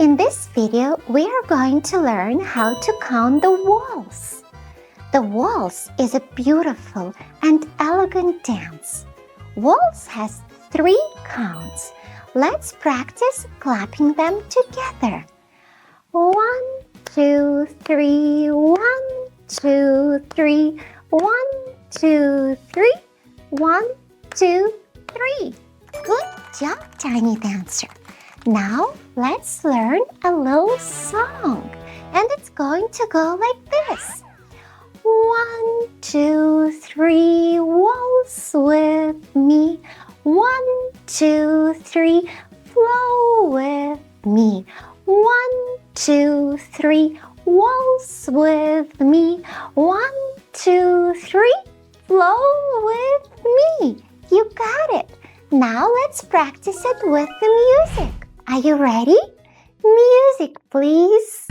In this video, we are going to learn how to count the waltz. The waltz is a beautiful and elegant dance. Waltz has 3 counts. Let's practice clapping them together. 1, 2, 3, 1, 2, 3, 1, 2, 3, 1, 2, 3. Good job, tiny dancer. Now let's learn a little song, and it's going to go like this. 1, 2, 3, waltz with me. 1, 2, 3, flow with me. 1, 2, 3, waltz with me. 1, 2, 3, flow with me. You got it. Now let's practice it with the music. Are you ready? Music, please.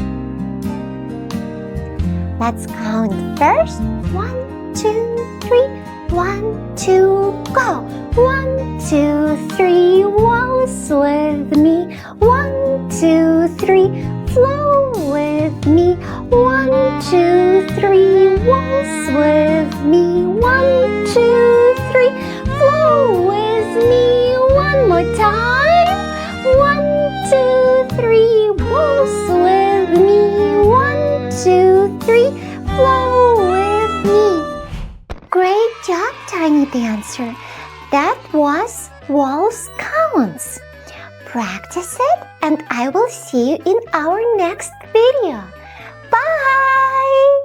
Let's count first. 1, 2, 3. 1, 2, go. 1, 2, 3, waltz with me. 1, 2, 3, flow with me. 1, 2, 3, waltz with me. 1, 2, 3, flow with me. One more time. 1, 2, 3, waltz with me. 1, 2, 3, flow with me. Great job, tiny dancer. That was Waltz Counts. Practice it, and I will see you in our next video. Bye!